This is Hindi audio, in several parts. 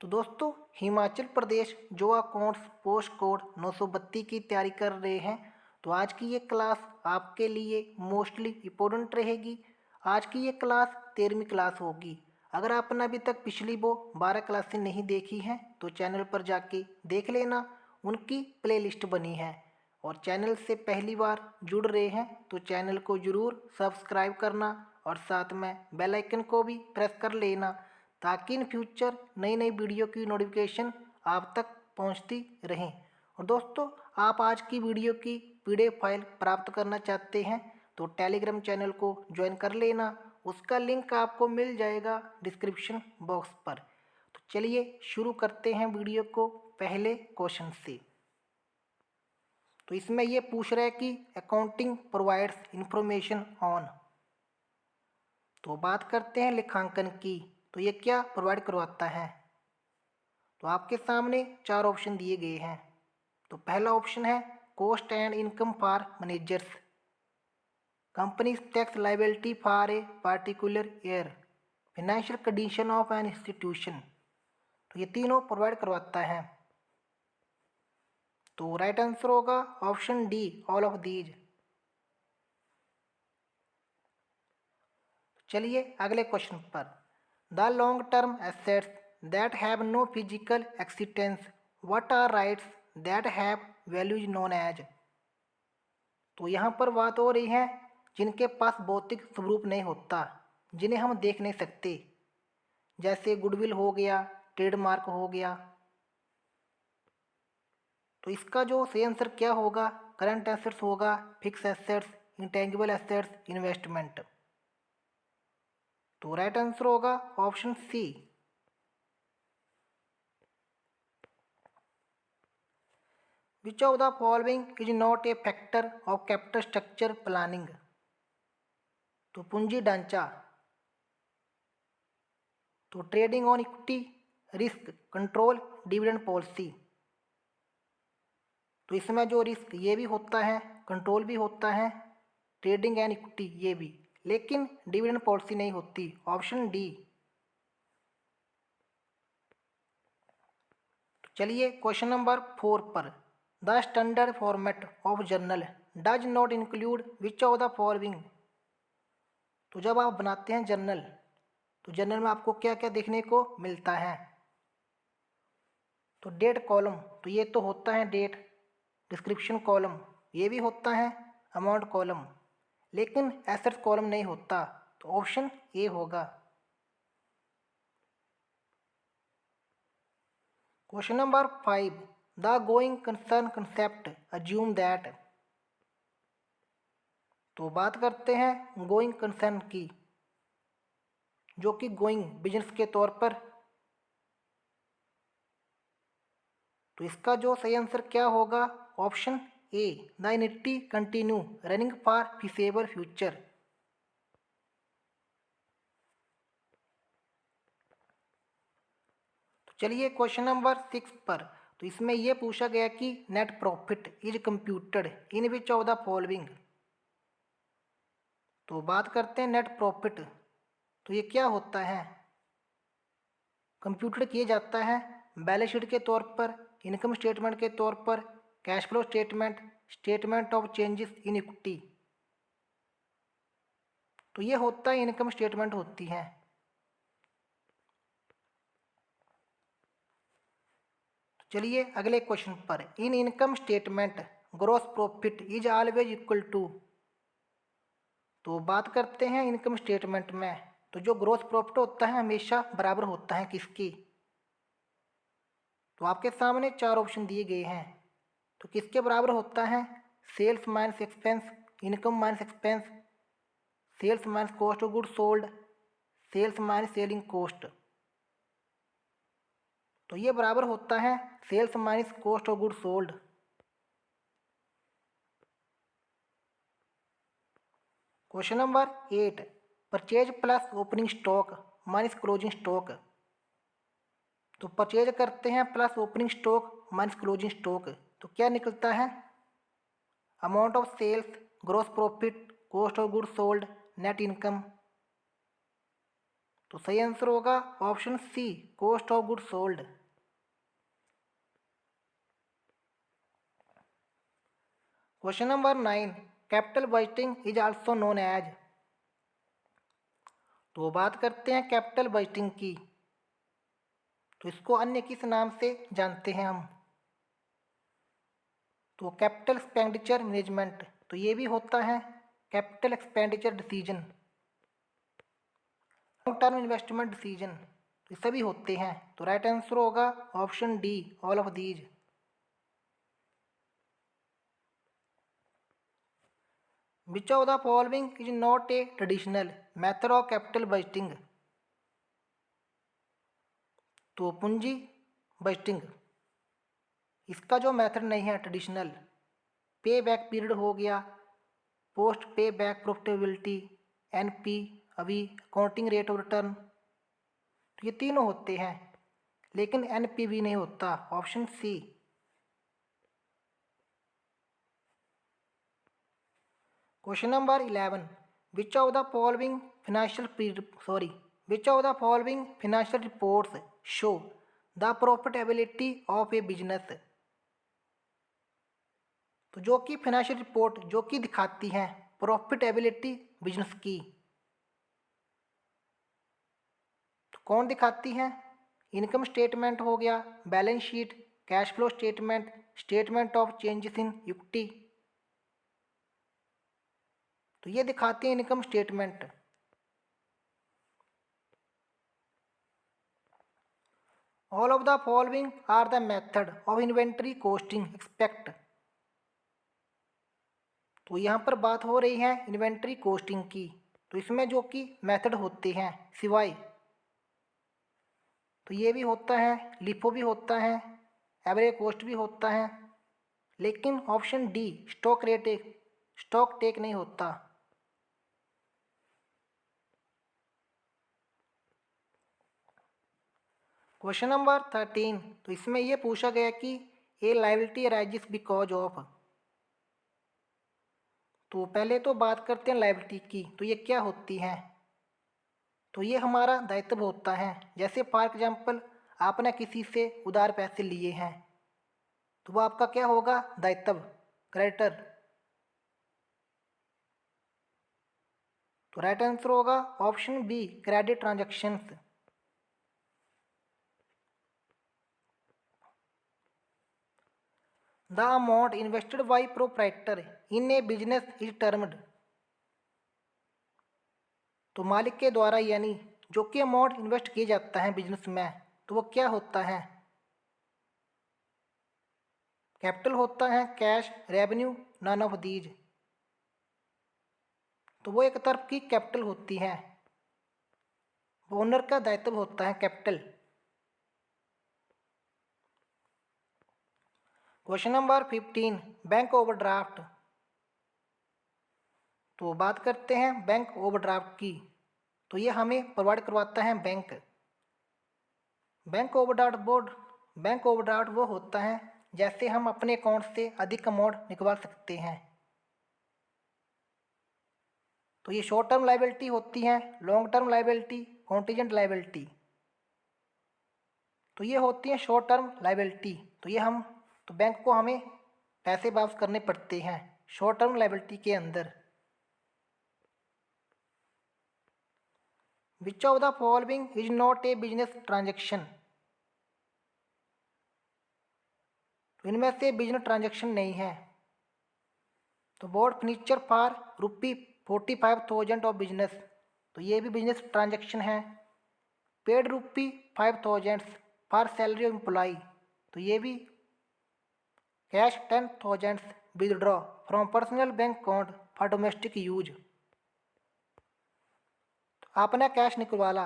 तो दोस्तों, हिमाचल प्रदेश जो अकाउंट्स पोस्ट कोड 932 की तैयारी कर रहे हैं, तो आज की ये क्लास आपके लिए मोस्टली इम्पोर्टेंट रहेगी। आज की ये क्लास 13वीं क्लास होगी। अगर आपने अभी तक पिछली वो 12 क्लासें नहीं देखी हैं तो चैनल पर जाके देख लेना, उनकी प्लेलिस्ट बनी है। और चैनल से पहली बार जुड़ रहे हैं तो चैनल को ज़रूर सब्सक्राइब करना और साथ में बेल आइकन को भी प्रेस कर लेना, ताकि इन फ्यूचर नई नई वीडियो की नोटिफिकेशन आप तक पहुंचती रहें। और दोस्तों, आप आज की वीडियो की पीडीएफ फाइल प्राप्त करना चाहते हैं तो टेलीग्राम चैनल को ज्वाइन कर लेना। उसका लिंक आपको मिल जाएगा डिस्क्रिप्शन बॉक्स पर। तो चलिए शुरू करते हैं वीडियो को पहले क्वेश्चन से। तो इसमें ये पूछ रहा है कि अकाउंटिंग प्रोवाइड्स इंफॉर्मेशन ऑन। तो बात करते हैं लेखांकन की, तो ये क्या प्रोवाइड करवाता है। तो आपके सामने चार ऑप्शन दिए गए हैं। तो पहला ऑप्शन है cost and income for managers, companies tax liability for a particular year, financial condition of an institution. तो ये तीनों प्रोवाइड करवाता है। तो राइट आंसर होगा option D, all of these. चलिए अगले क्वेश्चन पर। The long term assets that have no physical existence, what are rights that have values known as. तो यहाँ पर बात हो रही है जिनके पास भौतिक स्वरूप नहीं होता, जिन्हें हम देख नहीं सकते, जैसे गुडविल हो गया, ट्रेडमार्क हो गया। तो इसका जो सही आंसर क्या होगा, करंट एसेट्स होगा, fix assets, intangible assets, investment. तो राइट आंसर होगा option C. Which of the following is not a factor of capital structure planning. तो पूंजी ढांचा, तो trading on equity, risk control, dividend policy. तो इसमें जो रिस्क ये भी होता है, कंट्रोल भी होता है, ट्रेडिंग एंड इक्विटी ये भी, लेकिन डिविडेंड पॉलिसी नहीं होती। Option D. चलिए क्वेश्चन नंबर 4 पर। The standard format of journal does not include which of the following. तो जब आप बनाते हैं जर्नल, तो जर्नल में आपको क्या क्या देखने को मिलता है। तो डेट कॉलम, तो ये तो होता है डेट। डिस्क्रिप्शन कॉलम ये भी होता है। अमाउंट कॉलम, लेकिन एसेट्स कॉलम नहीं होता। तो ऑप्शन ए होगा। Question number 5। The going concern concept assume that. तो बात करते हैं गोइंग कंसर्न की, जो कि गोइंग बिजनेस के तौर पर। तो इसका जो सही आंसर क्या होगा, option A, the entity continue running for feasible future. तो चलिए क्वेश्चन नंबर 6 पर। तो इसमें यह पूछा गया कि net profit is computed in which of the following. तो बात करते हैं नेट प्रॉफिट, तो ये क्या होता है। कंप्यूटेड किया जाता है बैलेंस शीट के तौर पर, इनकम स्टेटमेंट के तौर पर, cash flow statement, statement of changes in equity. तो ये होता है इनकम स्टेटमेंट होती है। चलिए अगले क्वेश्चन पर। In income statement gross profit is always equal to. तो बात करते हैं इनकम स्टेटमेंट में, तो जो ग्रॉस प्रॉफिट होता है हमेशा बराबर होता है किसकी। तो आपके सामने चार ऑप्शन दिए गए हैं। तो किसके बराबर होता है, sales minus expense, income minus expense, sales minus cost of good sold, sales minus selling cost. तो ये बराबर होता है sales minus cost of good sold. Question number 8। Purchase plus opening stock minus closing stock. तो परचेज करते हैं plus opening stock minus closing stock, तो क्या निकलता है, amount of sales, gross profit, cost of good sold, net income. तो सही आंसर होगा option C, cost of goods sold. Question number 9, capital budgeting is also known as. तो बात करते हैं कैपिटल बजटिंग की, तो इसको अन्य किस नाम से जानते हैं हम? तो कैपिटल एक्सपेंडिचर मैनेजमेंट, तो ये भी होता है capital expenditure decision, long term investment decision, तो ये सभी होते हैं। तो राइट आंसर होगा option D, all of these. Which of the following is not A traditional method of capital budgeting. तो पूंजी बजटिंग, इसका जो मेथड नहीं है ट्रेडिशनल, पे बैक पीरियड हो गया, post pay back profitability, NP, अभी अकाउंटिंग रेट ऑफ रिटर्न, तो ये तीनों होते हैं, लेकिन एनपीवी नहीं होता, option C. Question number 11, which of the following which of the following financial reports show the profitability of a business. तो जो कि फाइनेंशियल रिपोर्ट जो कि दिखाती हैं प्रॉफिटेबिलिटी बिजनेस की, तो कौन दिखाती हैं? इनकम स्टेटमेंट हो गया, balance sheet, cash flow statement, statement of changes in equity, तो ये दिखाती है income statement. All of the following are the method of inventory costing expect. तो यहाँ पर बात हो रही है इन्वेंट्री कॉस्टिंग की, तो इसमें जो कि मेथड होते हैं सिवाय, तो ये भी होता है, लिफो भी होता है, एवरेज कॉस्ट भी होता है, लेकिन ऑप्शन डी स्टॉक टेक नहीं होता। क्वेश्चन नंबर 13, तो इसमें यह पूछा गया कि ए लायबिलिटी अराइजेस बिकॉज ऑफ। तो पहले तो बात करते हैं लायबिलिटी की, तो ये क्या होती है? तो ये हमारा दायित्व होता है, जैसे फॉर एग्जाम्पल आपने किसी से उधार पैसे लिए हैं, तो वो आपका क्या होगा? दायित्व, क्रेडिटर। तो राइट आंसर होगा option B, credit transactions. The amount invested by proprietor in a business is termed. तो मालिक के द्वारा यानी जो कि अमाउंट इन्वेस्ट किया जाता है बिजनेस में, तो वो क्या होता है? कैपिटल होता है, cash, revenue, none of these. तो वो एक तरफ की कैपिटल होती है, ओनर का दायित्व होता है capital. Question number 15, bank overdraft. तो बात करते हैं बैंक ओवरड्राफ्ट की, तो ये हमें प्रोवाइड करवाता है बैंक। बैंक ओवरड्राफ्ट वो होता है जैसे हम अपने अकाउंट से अधिक अमाउंट निकलवा सकते हैं। तो ये शॉर्ट टर्म लायबिलिटी होती है, long term liability, contingent liability. तो ये होती है शॉर्ट टर्म लायबिलिटी, तो ये तो बैंक को हमें पैसे वापस करने पड़ते हैं शॉर्ट टर्म लायबिलिटी के अंदर। Which of the following is not a business transaction. तो इनमें से बिजनेस ट्रांजेक्शन नहीं है। तो bought furniture for ₹45,000 of business, तो ये भी बिजनेस ट्रांजेक्शन है। Paid ₹5,000 for salary of employ, तो ये भी। Cash 10,000 withdraw from personal bank account for domestic use. आपने कैश निकलवाला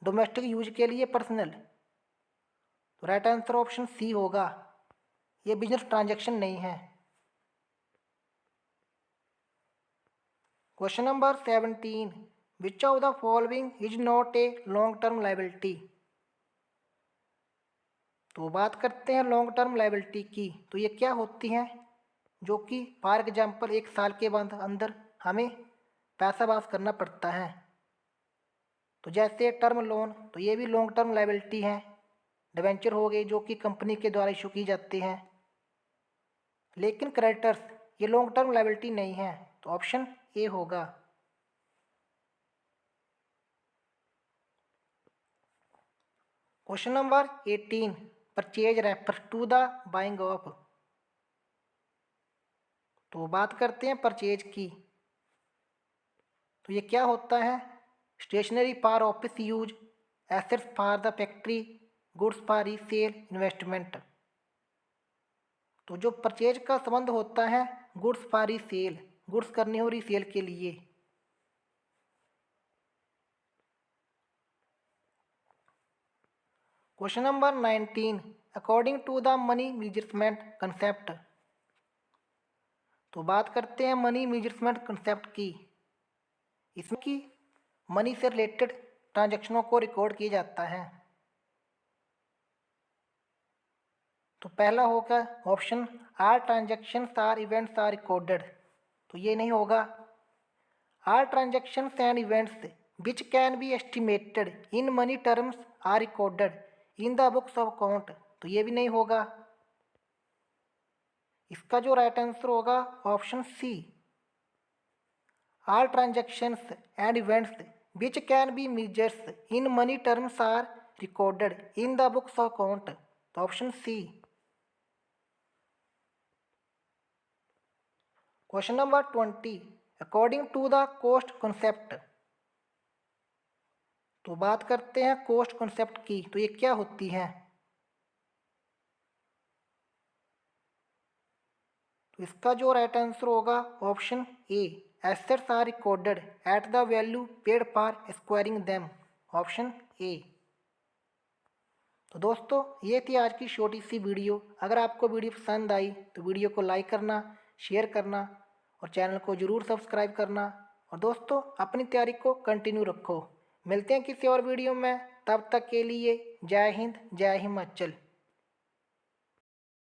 डोमेस्टिक यूज के लिए पर्सनल, तो राइट आंसर ऑप्शन सी होगा, ये बिजनेस ट्रांजैक्शन नहीं है। Question number 17, which of the following is not a long term liability. तो बात करते हैं लॉन्ग टर्म लायबिलिटी की, तो ये क्या होती हैं जो कि फॉर एग्जाम्पल 1 साल के बाद अंदर हमें पैसा वापस करना पड़ता है। तो जैसे टर्म लोन, तो ये भी लॉन्ग टर्म लायबिलिटी हैं, डिबेंचर हो गए जो कि कंपनी के द्वारा इशू की जाते हैं। लेकिन क्रेडिटर्स ये लॉन्ग टर्म लायबिलिटी नहीं है, तो ऑप्शन ए होगा। Question number 18, purchase refer to the buying of. तो बात करते हैं परचेज की। तो ये क्या होता है? Stationery for office use, assets for the factory, goods for resale, investment. तो जो परचेज का संबंध होता है गुड्स फॉर रीसेल, गुड्स करने हो रीसेल के लिए। Question number 19, according to the money measurement concept. तो बात करते हैं मनी मेजरमेंट कंसेप्ट की। इसमें की मनी से रिलेटेड ट्रांजैक्शनों को रिकॉर्ड किया जाता है। तो पहला होगा option, all transactions or events are recorded. तो ये नहीं होगा। All transactions and events which can be estimated in money terms are recorded in the books of account. तो ये भी नहीं होगा। इसका जो राइट आंसर होगा option C, all transactions and events which can be measured in money terms are recorded in the books of account। तो option C. Question number 20, according to the cost concept. तो बात करते हैं कॉस्ट कॉन्सेप्ट की। तो ये क्या होती है? तो इसका जो राइट आंसर होगा option A, assets are recorded at the value paid for acquiring them. Option A. तो दोस्तों ये थी आज की छोटी सी वीडियो। अगर आपको वीडियो पसंद आई तो वीडियो को लाइक करना, शेयर करना और चैनल को ज़रूर सब्सक्राइब करना। और दोस्तों अपनी तैयारी को कंटिन्यू रखो। मिलते हैं किसी और वीडियो में, तब तक के लिए जय हिंद, जय हिमाचल।